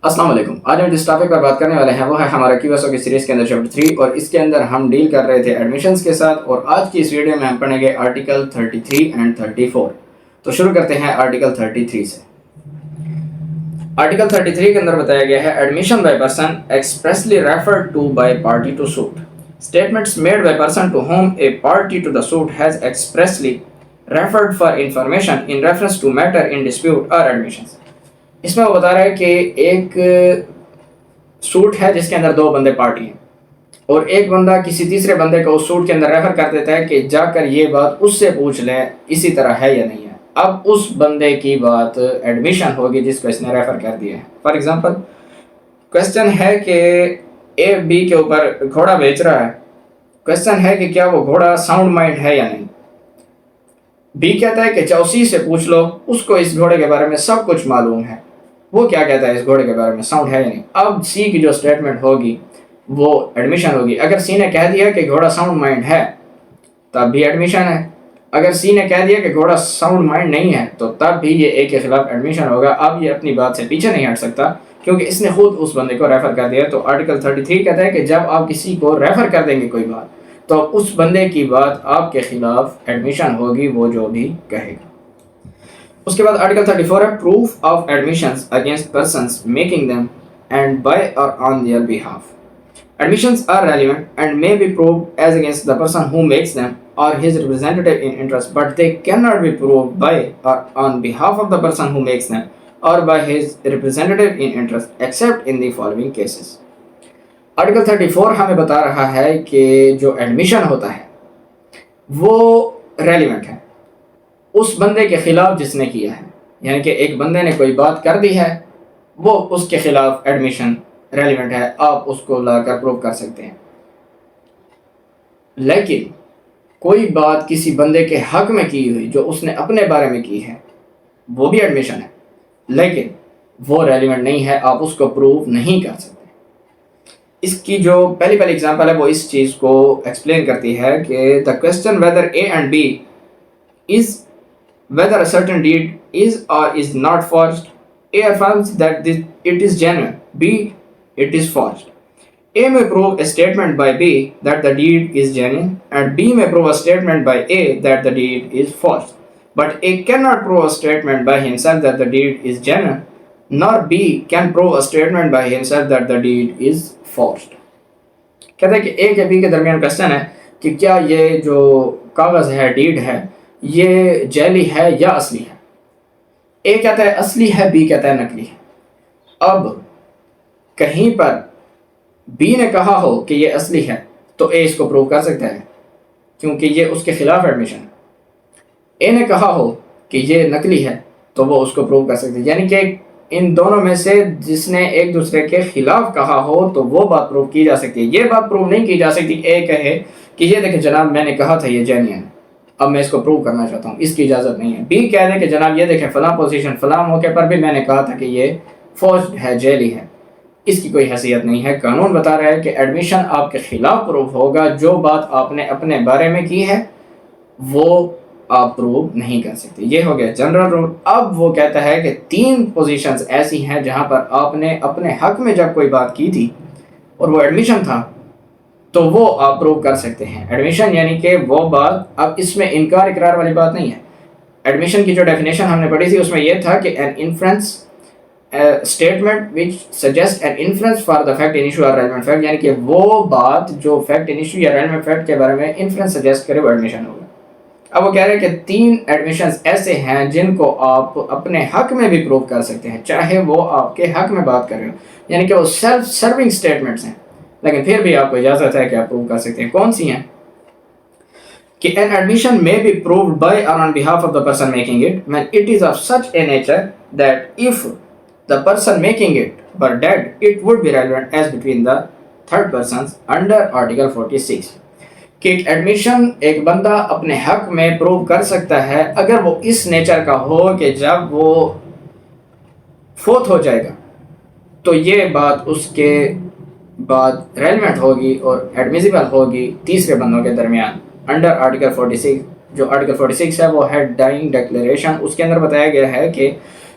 السلام علیکم. آج ہم جس ٹاپک پر بات کرنے والے ہیں وہ ہے ہمارا QSO کی سیریز کے اندر چیپٹر 3 اور اس کے اندر ہم ڈیل کر رہے تھے ایڈمیشنز کے ساتھ اور آج کی اس ویڈیو میں ہم پڑھیں گے آرٹیکل 33 اینڈ 34. تو شروع کرتے ہیں آرٹیکل 33 سے. آرٹیکل 33 کے اندر بتایا گیا ہے admission by person expressly referred to by party to suit. Statements made by person to whom a party to the suit has expressly referred for information in reference to matter in dispute or admissions. اس میں وہ بتا رہا ہے کہ ایک suit ہے جس کے اندر دو بندے پارٹی ہیں اور ایک بندہ کسی تیسرے بندے کو اس سوٹ کے اندر ریفر کر دیتا ہے کہ جا کر یہ بات اس سے پوچھ لیں اسی طرح ہے یا نہیں ہے. اب اس بندے کی بات ایڈمیشن ہوگی جس کو اس نے ریفر کر دیا ہے. فار ایگزامپل کوشچن ہے کہ اے بی کے اوپر گھوڑا بیچ رہا ہے. کوشچن ہے کہ کیا وہ گھوڑا ساؤنڈ مائنڈ ہے یا نہیں. بی کہتا ہے کہ جاؤ سی سے پوچھ لو, اس کو اس گھوڑے کے بارے میں سب کچھ معلوم ہے, وہ کیا کہتا ہے اس گھوڑے کے بارے میں ساؤنڈ ہے یا نہیں. اب سی کی جو اسٹیٹمنٹ ہوگی وہ ایڈمیشن ہوگی. اگر سی نے کہہ دیا کہ گھوڑا ساؤنڈ مائنڈ ہے تب بھی ایڈمیشن ہے. اگر سی نے کہہ دیا کہ گھوڑا ساؤنڈ مائنڈ نہیں ہے تو تب بھی یہ اے کے خلاف ایڈمیشن ہوگا. اب یہ اپنی بات سے پیچھے نہیں ہٹ سکتا کیونکہ اس نے خود اس بندے کو ریفر کر دیا. تو آرٹیکل 33 کہتا ہے کہ جب آپ کسی کو ریفر کر دیں گے کوئی بات تو اس بندے کی بات آپ کے خلاف ایڈمیشن ہوگی, وہ جو بھی کہے گا. اس کے بعد آرٹیکل 34 ہے proof of admissions against persons making them and by or on their behalf. Admissions are relevant and may be proved as against the person who makes them or his representative in interest, but they cannot be proved by or on behalf of the person who makes them or by his representative in interest except in the following cases. Article 34 ہمیں بتا رہا ہے کہ جو admission ہوتا ہے وہ relevant ہے اس بندے کے خلاف جس نے کیا ہے. یعنی کہ ایک بندے نے کوئی بات کر دی ہے, وہ اس کے خلاف ایڈمیشن ریلیونٹ ہے, آپ اس کو لا کر پروو کر سکتے ہیں. لیکن کوئی بات کسی بندے کے حق میں کی ہوئی جو اس نے اپنے بارے میں کی ہے وہ بھی ایڈمیشن ہے, لیکن وہ ریلیونٹ نہیں ہے, آپ اس کو پروو نہیں کر سکتے. اس کی جو پہلی ایگزامپل ہے وہ اس چیز کو ایکسپلین کرتی ہے کہ the question whether A and B is whether a certain deed is or is not forged. A affirms that it is genuine. B, it is forged. A may prove a statement by B that the deed is genuine and B may prove a statement by A that the deed is forged. But A cannot prove a statement by himself that the deed is genuine, nor B can prove a statement by himself that the deed is forged. کہتا ہے کہ A کے B کے درمیان question ہے کہ کیا یہ جو کاغذ ہے, ڈیڈ ہے, یہ جعلی ہے یا اصلی ہے. اے کہتا ہے اصلی ہے, بی کہتا ہے نقلی ہے. اب کہیں پر بی نے کہا ہو کہ یہ اصلی ہے تو اے اس کو پروو کر سکتا ہے کیونکہ یہ اس کے خلاف ایڈمیشن ہے. اے نے کہا ہو کہ یہ نقلی ہے تو وہ اس کو پروو کر سکتے ہیں. یعنی کہ ان دونوں میں سے جس نے ایک دوسرے کے خلاف کہا ہو تو وہ بات پروو کی جا سکتی ہے. یہ بات پروو نہیں کی جا سکتی اے کہے کہ یہ دیکھیں جناب میں نے کہا تھا یہ جینین ہے, اب میں اس کو پروو کرنا چاہتا ہوں, اس کی اجازت نہیں ہے. بی کہہ دے کہ جناب یہ دیکھیں فلاں پوزیشن فلاں موقع پر بھی میں نے کہا تھا کہ یہ فورجڈ ہے, جعلی ہے, اس کی کوئی حیثیت نہیں ہے. قانون بتا رہا ہے کہ ایڈمیشن آپ کے خلاف پروو ہوگا, جو بات آپ نے اپنے بارے میں کی ہے وہ آپ پروو نہیں کر سکتے. یہ ہو گیا جنرل رول. اب وہ کہتا ہے کہ 3 پوزیشنز ایسی ہیں جہاں پر آپ نے اپنے حق میں جب کوئی بات کی تھی اور وہ ایڈمیشن تھا تو وہ آپ پروو کر سکتے ہیں. ایڈمیشن یعنی کہ وہ بات, اب اس میں انکار اقرار والی بات نہیں ہے. ایڈمیشن کی جو ڈیفینیشن ہم نے پڑھی تھی اس میں یہ تھا کہ an inference statement which suggests an inference for the fact in issue or relevant fact, یعنی کہ وہ بات جو fact in issue یا relevant fact کے بارے میں inference suggest کرے وہ ایڈمیشن ہوگا. اب وہ کہہ رہے ہیں کہ 3 ایڈمیشنز ایسے ہیں جن کو آپ اپنے حق میں بھی پروو کر سکتے ہیں, چاہے وہ آپ کے حق میں بات کر رہے ہو. یعنی کہ وہ سیلف سرونگ اسٹیٹمنٹس ہیں لیکن پھر بھی آپ کو اجازت ہے کہ آپ پروو کر سکتے ہیں. کون سی ہیں کہ an admission may be proved by or on behalf of the person making it when it is of such a nature that if the person making it were dead it would be relevant as between the third persons under article 46. کہ admission ایک بندہ اپنے حق میں prove کر سکتا ہے اگر وہ اس نیچر کا ہو کہ جب وہ فوت ہو جائے گا تو یہ بات اس کے بعد ریلیونٹ ہوگی اور ایڈمیسیبل ہوگی تیسرے بندوں کے درمیان انڈر آرٹیکل 46. جو آرٹیکل 46 ہے وہ ہے ڈائنگ ڈیکلیریشن. اس کے اندر بتایا گیا ہے کہ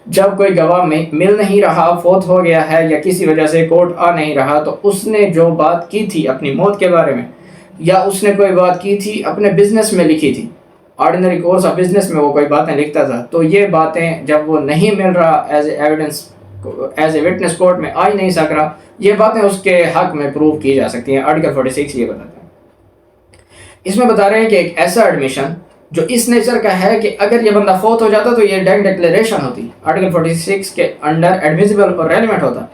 جب کوئی گواہ مل نہیں رہا، فوت ہو گیا ہے یا کسی وجہ سے کورٹ آ نہیں رہا، تو اس نے جو بات کی تھی اپنی موت کے بارے میں، یا اس نے کوئی بات کی تھی اپنے بزنس میں لکھی تھی، آرڈنری کورس آف بزنس میں وہ کوئی باتیں لکھتا تھا، تو یہ باتیں جب وہ نہیں مل رہا as a evidence, as a witness court میں آ ہی نہیں سک رہا، یہ باتیں اس کے حق میں پروو کی جا سکتی ہیں۔ آرٹیکل 46 یہ بتاتا ہے۔ اس میں بتا رہے ہیں کہ ایک ایسا ایڈمیشن جو اس نیچر کا ہے کہ اگر یہ بندہ فوت ہو جاتا تو یہ ڈیتھ ڈکلیریشن ہوتی، آرٹیکل 46 کے انڈر ایڈمیسیبل اور ریلیونٹ ہوتا،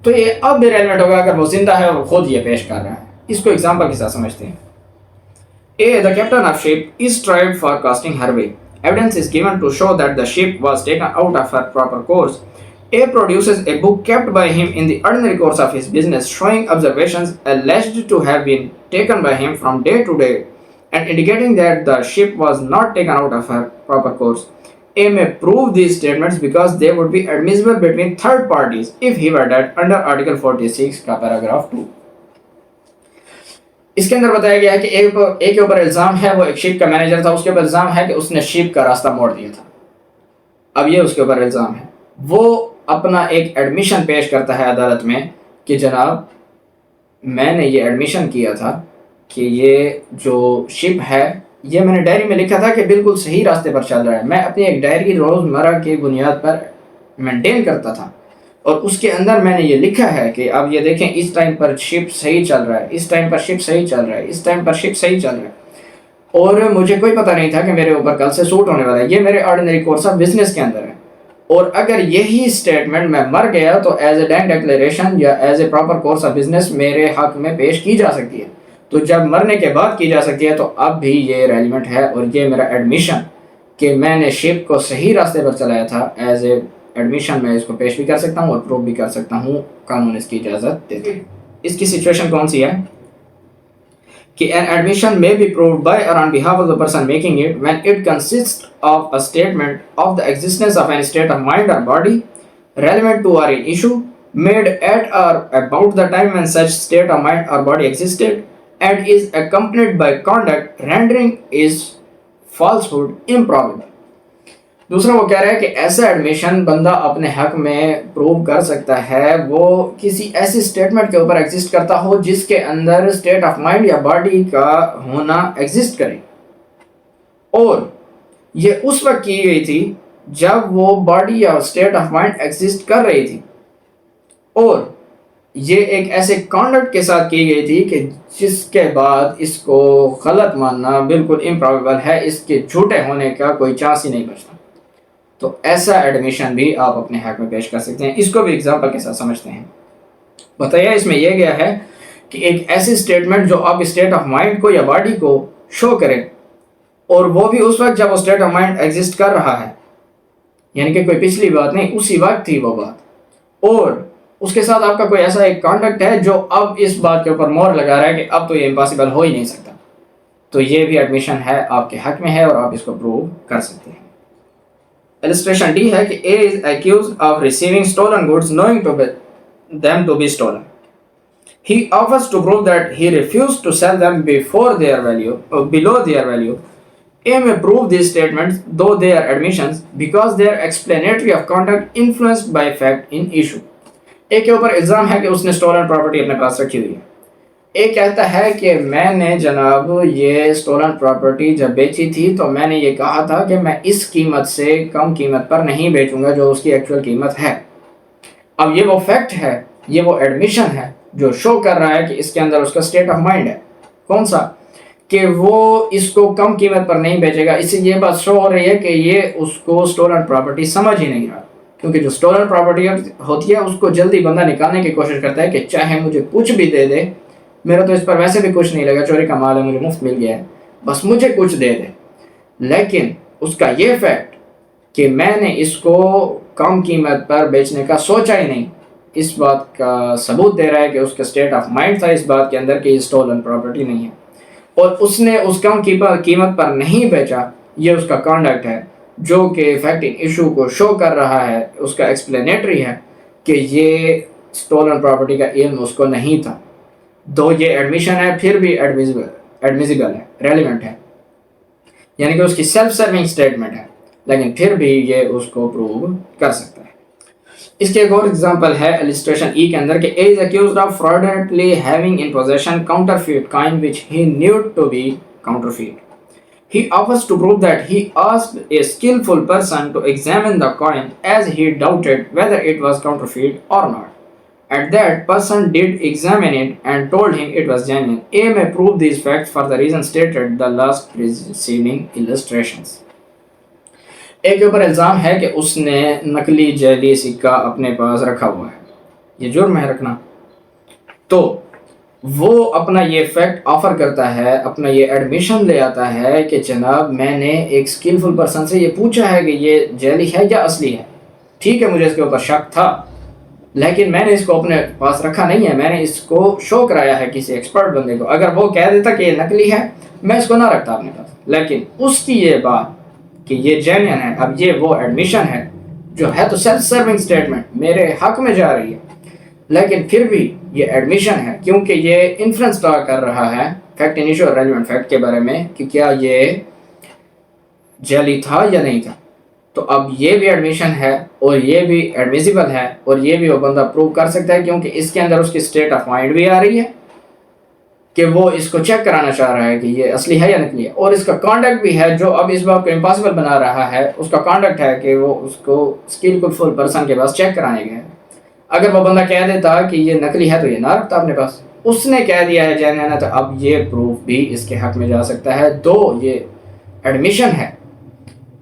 تو یہ اب بھی ریلیونٹ ہوگا اگر وہ زندہ ہے اور خود یہ پیش کر رہا ہے۔ اس کو ایگزامپل کے ساتھ سمجھتے ہیں۔ A. The captain of ship is tried for casting her way. Evidence is given to show that the ship was taken out of her proper course. A produces a book kept by him in the ordinary course of his business, showing observations alleged to have been taken by him from day to day and indicating that the ship was not taken out of her proper course. A may prove these statements because they would be admissible between third parties if he were dead under Article 46 کا paragraph 2. اس کے اندر بتایا گیا ہے کہ ایک کے اوپر الزام ہے، وہ ایک شپ کا مینیجر تھا، اس کے اوپر الزام ہے کہ اس نے شپ کا راستہ موڑ دیا تھا۔ اب یہ اس کے اوپر الزام ہے، وہ اپنا ایک ایڈمیشن پیش کرتا ہے عدالت میں کہ جناب میں نے یہ ایڈمیشن کیا تھا کہ یہ جو شپ ہے یہ میں نے ڈائری میں لکھا تھا کہ بالکل صحیح راستے پر چل رہا ہے، میں اپنی ایک ڈائری روزمرہ کی بنیاد پر مینٹین کرتا تھا اور اس کے اندر میں نے یہ لکھا ہے کہ اب یہ دیکھیں اس ٹائم پر شپ صحیح چل رہا ہے، اس ٹائم پر شپ صحیح چل رہا ہے، اس ٹائم پر شپ صحیح چل رہا ہے، اور مجھے کوئی پتہ نہیں تھا کہ میرے اوپر کل سے سوٹ ہونے والا ہے، یہ میرے آرڈنری کورس آف بزنس کے اندر ہے، اور اگر یہی سٹیٹمنٹ میں مر گیا تو ایز اے ڈیتھ ڈکلیریشن یا as a proper course of business میرے حق میں پیش کی جا سکتی ہے، تو جب مرنے کے بعد کی جا سکتی ہے تو اب بھی یہ ریلیونٹ ہے، اور یہ میرا ایڈمیشن کہ میں نے شپ کو صحیح راستے پر چلایا تھا ایز اے ایڈمیشن میں اس کو پیش بھی کر سکتا ہوں اور پروو بھی کر سکتا ہوں، قانون اس کی اجازت دیتے ہیں۔ اس کی سچویشن کون سی ہے کہ an admission may be proved by or on behalf of the person making it when it consists of a statement of the existence of any state of mind or body relevant to or in issue made at or about the time when such state of mind or body existed and is accompanied by conduct rendering its falsehood improbable۔ دوسرا وہ کہہ رہا ہے کہ ایسا admission بندہ اپنے حق میں پروو کر سکتا ہے وہ کسی ایسی سٹیٹمنٹ کے اوپر ایگزسٹ کرتا ہو جس کے اندر اسٹیٹ آف مائنڈ یا باڈی کا ہونا ایگزسٹ کرے، اور یہ اس وقت کی گئی تھی جب وہ باڈی یا اسٹیٹ آف مائنڈ ایگزسٹ کر رہی تھی، اور یہ ایک ایسے کانڈکٹ کے ساتھ کی گئی تھی کہ جس کے بعد اس کو غلط ماننا بالکل امپرابیبل ہے، اس کے جھوٹے ہونے کا کوئی چانس ہی نہیں بچتا، تو ایسا ایڈمیشن بھی آپ اپنے حق میں پیش کر سکتے ہیں۔ اس کو بھی اگزامپل کے ساتھ سمجھتے ہیں۔ بتایا اس میں یہ گیا ہے کہ ایک ایسی سٹیٹمنٹ جو آپ اسٹیٹ آف مائنڈ کو یا باڈی کو شو کرے، اور وہ بھی اس وقت جب وہ اسٹیٹ آف مائنڈ ایگزسٹ کر رہا ہے، یعنی کہ کوئی پچھلی بات نہیں، اسی وقت تھی وہ بات، اور اس کے ساتھ آپ کا کوئی ایسا ایک کانڈکٹ ہے جو اب اس بات کے اوپر مور لگا رہا ہے کہ اب تو یہ امپاسبل ہو ہی نہیں سکتا، تو یہ بھی ایڈمیشن ہے، آپ کے حق میں ہے اور آپ اس کو پروو کر سکتے ہیں۔ Illustration D ہے کہ A is accused of receiving stolen goods knowing them to be stolen. He offers to prove that he refused to sell them below their value. A may prove these statements, though they are admissions, because they are explanatory of conduct influenced by fact in issue. A کے اوپر الزام ہے کہ اس نے stolen property اپنے پاس رکھی ہوئی ہے۔ ایک کہتا ہے کہ میں نے جناب یہ اسٹولن پراپرٹی جب بیچی تھی تو میں نے یہ کہا تھا کہ میں اس قیمت سے کم قیمت پر نہیں بیچوں گا جو اس کی ایکچوئل قیمت ہے۔ اب یہ وہ فیکٹ ہے، یہ وہ ایڈمیشن ہے جو شو کر رہا ہے کہ اس کے اندر اس کا اسٹیٹ آف مائنڈ ہے، کون سا کہ وہ اس کو کم قیمت پر نہیں بیچے گا۔ اس سے یہ بات شو ہو رہی ہے کہ یہ اس کو اسٹولن پراپرٹی سمجھ ہی نہیں رہا، کیونکہ جو اسٹولن پراپرٹی ہوتی ہے اس کو جلدی بندہ نکالنے کی کوشش کرتا ہے کہ چاہے مجھے کچھ بھی دے دے، میرا تو اس پر ویسے بھی کچھ نہیں لگا، چوری کا مال ہے، مجھے مفت مل گیا ہے، بس مجھے کچھ دے دے۔ لیکن اس کا یہ فیکٹ کہ میں نے اس کو کم قیمت پر بیچنے کا سوچا ہی نہیں، اس بات کا ثبوت دے رہا ہے کہ اس کا اسٹیٹ آف مائنڈ تھا اس بات کے اندر کہ یہ اسٹولن پراپرٹی نہیں ہے، اور اس نے اس کم قیمت پر نہیں بیچا، یہ اس کا کانڈکٹ ہے جو کہ فیکٹ ایشو کو شو کر رہا ہے، اس کا ایکسپلینیٹری ہے کہ یہ اسٹولن پراپرٹی کا علم اس کو نہیں تھا۔ دو یہ ایڈمیشن ہے پھر بھی ایڈمیسیبل ہے، ریلیونٹ ہے، یعنی کہ اس کی سیلف سرونگ سٹیٹمنٹ ہے، لیکن پھر بھی یہ اس کو پروو کر سکتا ہے. اس کے ایک اور ایگزامپل ہے illustration E کے اندر کہ A is accused of fraudulently having in possession counterfeit coin which he knew to be counterfeit. He offers to prove that he asked a skillful person to examine the coin as he doubted whether it was counterfeit or not. And that person did examine it and told him it was genuine. A may prove these facts for the reason stated in the last preceding illustrations. ایک کے اوپر الزام ہے کہ اس نے نقلی جعلی سکہ اپنے پاس رکھا ہوا ہے. یہ جرم ہے رکھنا. تو وہ اپنا یہ فیکٹ آفر کرتا ہے, اپنا یہ ایڈمیشن لے آتا ہے کہ جناب میں نے ایک اسکلفل پرسن سے یہ پوچھا ہے کہ یہ جعلی ہے یا اصلی ہے. ٹھیک ہے مجھے اس کے اوپر شک تھا لیکن میں نے اس کو اپنے پاس رکھا نہیں ہے, میں نے اس کو شو کرایا ہے کسی ایکسپرٹ بندے کو. اگر وہ کہہ دیتا کہ یہ نقلی ہے میں اس کو نہ رکھتا اپنے پاس, لیکن اس کی یہ بات کہ یہ جینین ہے, اب یہ وہ ایڈمیشن ہے جو ہے تو سیلف سرونگ اسٹیٹمنٹ میرے حق میں جا رہی ہے, لیکن پھر بھی یہ ایڈمیشن ہے کیونکہ یہ انفلوئنس کر رہا ہے فیکٹ انیشو اور ریلیونٹ فیکٹ کے بارے میں کہ کیا یہ جعلی تھا یا نہیں تھا. تو اب یہ بھی ایڈمیشن ہے اور یہ بھی ایڈمیسیبل ہے اور یہ بھی وہ بندہ پروو کر سکتا ہے کیونکہ اس کے اندر اس کی اسٹیٹ آف مائنڈ بھی آ رہی ہے کہ وہ اس کو چیک کرانا چاہ رہا ہے کہ یہ اصلی ہے یا نقلی ہے, اور اس کا کانڈکٹ بھی ہے جو اب اس بات کو امپاسبل بنا رہا ہے. اس کا کانڈکٹ ہے کہ وہ اس کو اسکلفل پرسن کے پاس چیک کرانے گئے. اگر وہ بندہ کہہ دیتا کہ یہ نقلی ہے تو یہ نہ رکھتا اپنے پاس, اس نے کہہ دیا ہے جینین ہے, تو اب یہ پروف بھی اس کے حق میں جا سکتا ہے. دو یہ ایڈمیشن ہے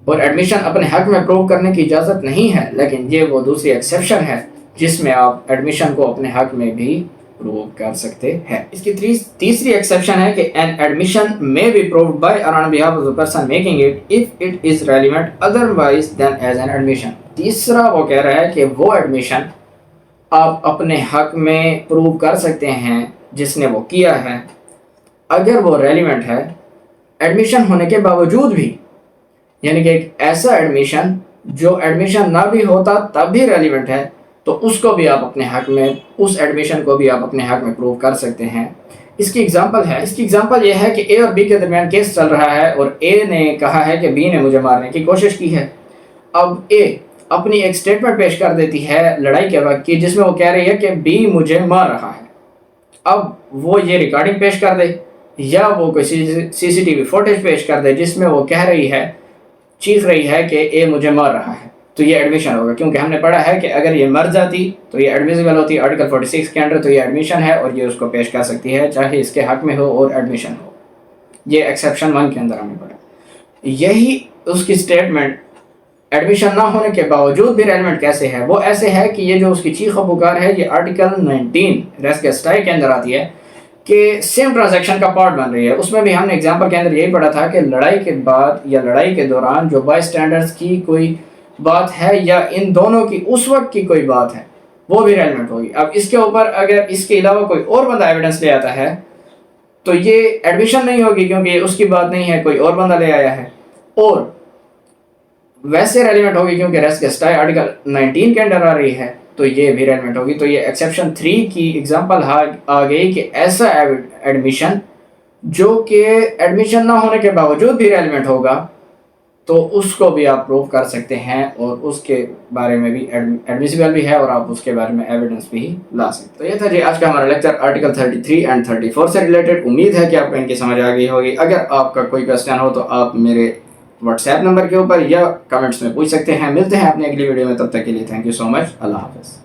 اور ایڈمیشن اپنے حق میں پروو کرنے کی اجازت نہیں ہے, لیکن یہ وہ دوسری ایکسیپشن ہے جس میں آپ ایڈمیشن کو اپنے حق میں بھی پروو کر سکتے ہیں. اس کی تیسری ایکسیپشن ہے کہ an admission may be proved by or on behalf of the person making it if it is relevant otherwise than as an admission. تیسرا وہ کہہ رہا ہے کہ وہ ایڈمیشن آپ اپنے حق میں پروو کر سکتے ہیں جس نے وہ کیا ہے اگر وہ ریلیونٹ ہے ایڈمیشن ہونے کے باوجود بھی, یعنی کہ ایک ایسا ایڈمیشن جو ایڈمیشن نہ بھی ہوتا تب بھی ریلیونٹ ہے, تو اس کو بھی آپ اپنے حق میں, اس ایڈمیشن کو بھی آپ اپنے حق میں پروو کر سکتے ہیں. اس کی ایگزامپل یہ ہے کہ اے اور بی کے درمیان کیس چل رہا ہے اور اے نے کہا ہے کہ بی نے مجھے مارنے کی کوشش کی ہے. اب اے اپنی ایک اسٹیٹمنٹ پیش کر دیتی ہے لڑائی کے وقت کی جس میں وہ کہہ رہی ہے کہ بی مجھے مار رہا ہے. اب وہ یہ ریکارڈنگ پیش کر دے یا وہ کوئی سی ٹی وی فوٹیج پیش کر دے جس میں وہ کہہ رہی ہے, چیخ رہی ہے کہ اے مجھے مار رہا ہے, تو یہ ایڈمیشن ہوگا کیونکہ ہم نے پڑھا ہے کہ اگر یہ مر جاتی تو یہ ایڈمیسیبل ہوتی آرٹیکل 46 کے انڈر, تو یہ ایڈمیشن ہے اور یہ اس کو پیش کر سکتی ہے چاہے اس کے حق میں ہو اور ایڈمیشن ہو. یہ ایکسیپشن 1 کے اندر ہم نے پڑھا. یہی اس کی اسٹیٹمنٹ ایڈمیشن نہ ہونے کے باوجود بھی ریلیونٹ کیسے ہے, وہ ایسے ہے کہ یہ جو اس کی چیخ و پکار ہے یہ آرٹیکل 19 ریس گیسٹائی کے اندر آتی ہے کہ سیم ٹرانزیکشن کا پارٹ بن رہی ہے. اس میں بھی ہم نے ایگزامپل کے اندر یہی پڑھا تھا کہ لڑائی کے بعد یا لڑائی کے دوران جو بائی اسٹینڈرڈس کی کوئی بات ہے یا ان دونوں کی اس وقت کی کوئی بات ہے وہ بھی ریلیونٹ ہوگی. اب اس کے اوپر اگر اس کے علاوہ کوئی اور بندہ ایویڈنس لے آتا ہے تو یہ ایڈمیشن نہیں ہوگی کیونکہ یہ اس کی بات نہیں ہے, کوئی اور بندہ لے آیا ہے, اور ویسے ریلیونٹ ہوگی کیونکہ ریس گیسٹائی آرٹیکل 19 کے انڈر آ رہی ہے, تو یہ بھی ریلیونٹ ہوگی. تو یہ ایکسیپشن 3 کی ایگزامپل آ گئی کہ ایسا ایڈمیشن جو کہ ایڈمیشن نہ ہونے کے باوجود بھی ریلیونٹ ہوگا تو اس کو بھی آپ پروو کر سکتے ہیں اور اس کے بارے میں بھی ایڈمیسیبل بھی ہے اور آپ اس کے بارے میں ایویڈنس بھی لا سکتے. تو یہ تھا جی آج کا ہمارا لیکچر آرٹیکل 33 اینڈ 34 سے ریلیٹڈ. امید ہے کہ آپ کو ان کی سمجھ آ گئی ہوگی. اگر آپ کا کوئی کوسچن ہو تو آپ میرے واٹس ایپ نمبر کے اوپر یا کمنٹس میں پوچھ سکتے ہیں. ملتے ہیں اپنی اگلی ویڈیو میں, تب تک کے لیے تھینک یو سو مچ. اللہ حافظ.